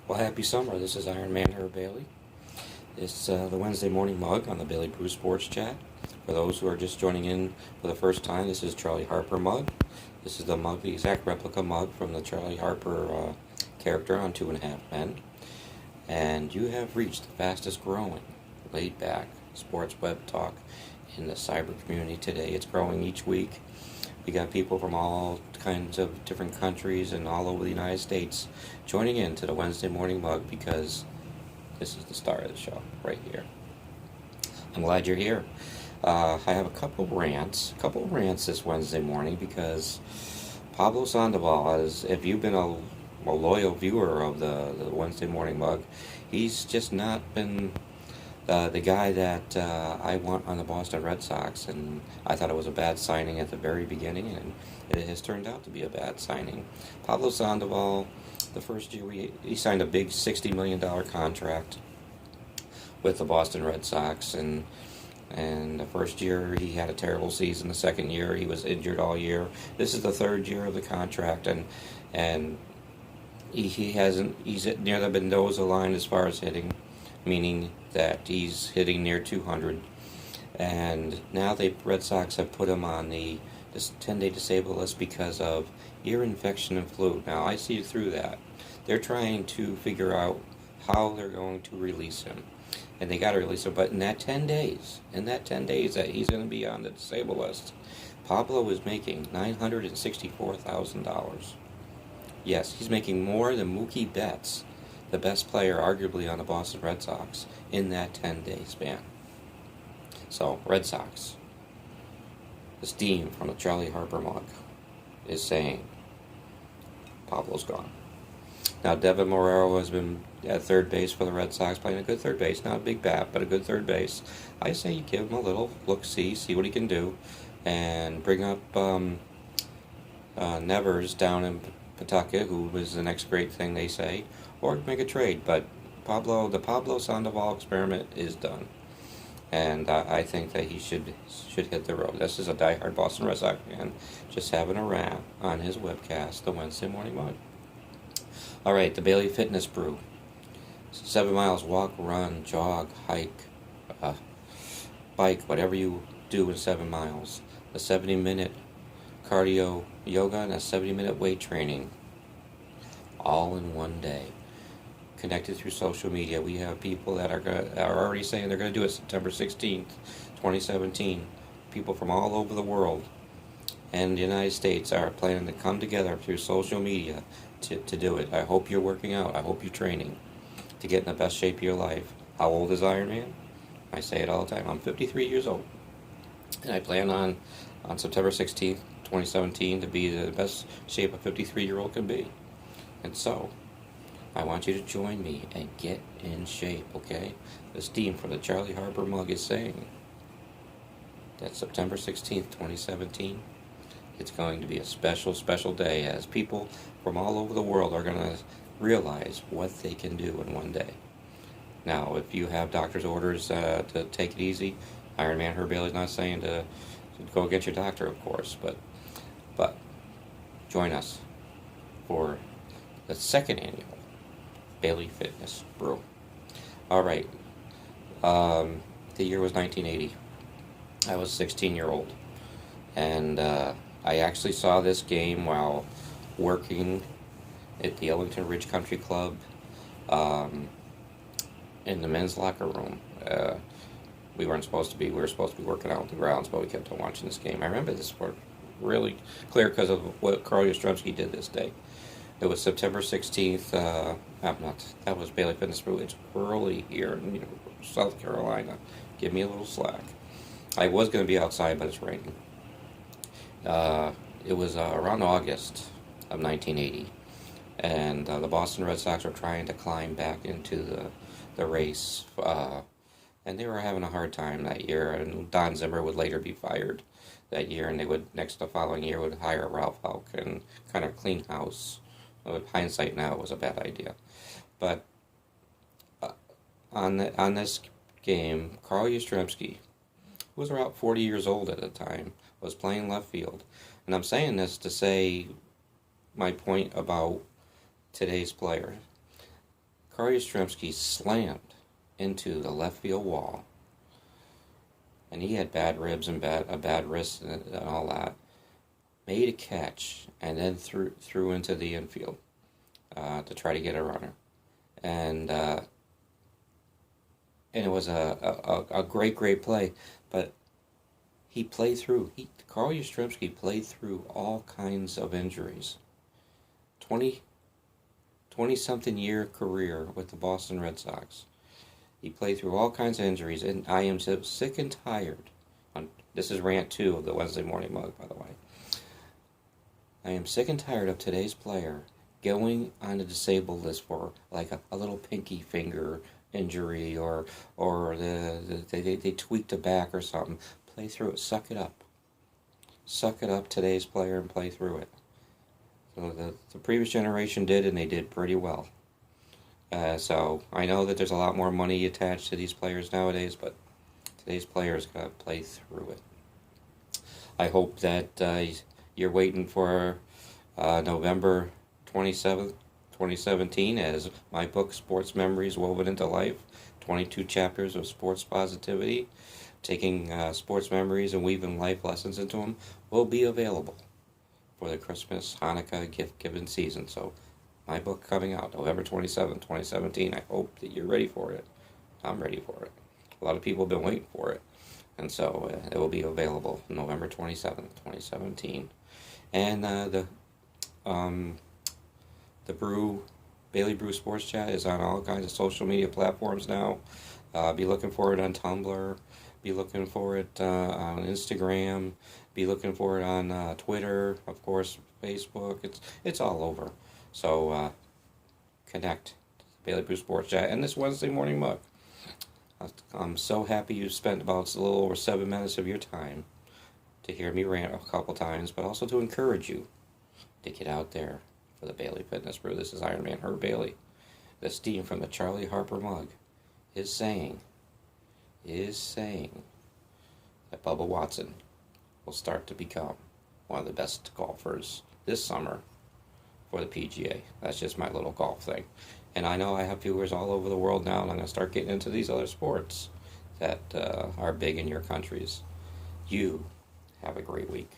Well, happy summer. This is Ironman Herb Bailey. It's the Wednesday morning mug on the Bailey Brew Sports Chat. For those who are just joining in for the first time, this is Charlie Harper mug. This is the mug, the exact replica mug from the Charlie Harper character on Two and a Half Men. And you have reached the fastest growing, laid back sports web talk in the cyber community today. It's growing each week. We got people from all kinds of different countries and all over the United States joining in to the Wednesday morning mug because this is the star of the show right here. I'm glad you're here. I have a couple rants this Wednesday morning because Pablo Sandoval, if you've been a loyal viewer of the Wednesday morning mug, he's just not been the guy that I want on the Boston Red Sox, and I thought it was a bad signing at the very beginning, and it has turned out to be a bad signing. Pablo Sandoval, the first year he signed a big $60 million contract with the Boston Red Sox, and the first year he had a terrible season. The second year he was injured all year. This is the third year of the contract, and he's near the Mendoza line as far as hitting, meaning that he's hitting near 200. And now the Red Sox have put him on the 10-day disabled list because of ear infection and flu. Now, I see through that. They're trying to figure out how they're going to release him. And they got to release him. But in that 10 days that he's going to be on the disabled list, Pablo is making $964,000. Yes, he's making more than Mookie Betts, the best player arguably on the Boston Red Sox, in that 10-day span. So, Red Sox, the steam from the Charlie Harper mug is saying Pablo's gone. Now, Devin Morero has been at third base for the Red Sox, playing a good third base, not a big bat, but a good third base. I say you give him a little look-see, see what he can do, and bring up Nevers down in Pawtucket, who was the next great thing they say, or make a trade. But the Pablo Sandoval experiment is done, and I think that he should hit the road. This is a diehard Boston Red Sox fan just having a rant on his webcast, the Wednesday morning mug. All right, the Bailey Fitness Brew. 7 miles, walk, run, jog, hike, bike, whatever you do in 7 miles. A 70-minute cardio yoga and a 70-minute weight training, all in one day. Connected through social media. We have people that are already saying they're going to do it September 16th, 2017. People from all over the world and the United States are planning to come together through social media to do it. I hope you're working out. I hope you're training to get in the best shape of your life. How old is Iron Man? I say it all the time. I'm 53 years old. And I plan on September 16th, 2017 to be the best shape a 53-year-old can be. And so, I want you to join me and get in shape, okay? The steam from the Charlie Harper mug is saying that September 16th, 2017, it's going to be a special, special day as people from all over the world are going to realize what they can do in one day. Now, if you have doctor's orders to take it easy, Ironman Herb Bailey is not saying to go get your doctor, of course, but join us for the second annual Bailey Fitness Brew. All right. The year was 1980. I was a 16-year-old, and I actually saw this game while working at the Ellington Ridge Country Club in the men's locker room. We were supposed to be working out on the grounds, but we kept on watching this game. I remember this sport really clear because of what Carl Yastrzemski did this day. It was September 16th. That was Bailey Fitness Brew. It's early here in South Carolina. Give me a little slack. I was going to be outside, but it's raining. It was around August of 1980, and the Boston Red Sox were trying to climb back into the race, and they were having a hard time that year. And Don Zimmer would later be fired that year, and they would the following year would hire Ralph Falk and kind of clean house. With hindsight now, it was a bad idea, but on this game, Carl Yastrzemski, who was about 40 years old at the time, was playing left field. And I'm saying this to say my point about today's player. Carl Yastrzemski slammed into the left field wall, and he had bad ribs and a bad wrist and all that. Made a catch and then threw into the infield to try to get a runner, and it was a great play, but he played through. Carl Yastrzemski played through all kinds of injuries. 20-something year career with the Boston Red Sox. He played through all kinds of injuries, and I am so sick and tired. This is rant 2 of the Wednesday Morning Mug, by the way. I am sick and tired of today's player going on the disabled list for like a little pinky finger injury, or they tweaked a back or something. Play through it. Suck it up. Suck it up, today's player, and play through it. So the previous generation did, and they did pretty well. So I know that there's a lot more money attached to these players nowadays, but today's players got to play through it. I hope that you're waiting for November 27th, 2017, as my book, Sports Memories Woven into Life, 22 chapters of sports positivity, taking sports memories and weaving life lessons into them, will be available for the Christmas, Hanukkah gift-giving season. So my book coming out November 27th, 2017. I hope that you're ready for it. I'm ready for it. A lot of people have been waiting for it. And so it will be available November 27th, 2017. And the Bailey Brew Sports Chat is on all kinds of social media platforms now. Be looking for it on Tumblr. Be looking for it on Instagram. Be looking for it on Twitter, of course, Facebook. It's all over. So connect to the Bailey Brew Sports Chat and this Wednesday Morning Mug. I'm so happy you spent about a little over 7 minutes of your time to hear me rant a couple times, but also to encourage you to get out there for the Bailey Fitness Brew. This is Ironman Herb Bailey. The steam from the Charlie Harper mug is saying that Bubba Watson will start to become one of the best golfers this summer for the PGA. That's just my little golf thing. And I know I have viewers all over the world now, and I'm going to start getting into these other sports that are big in your countries. You have a great week.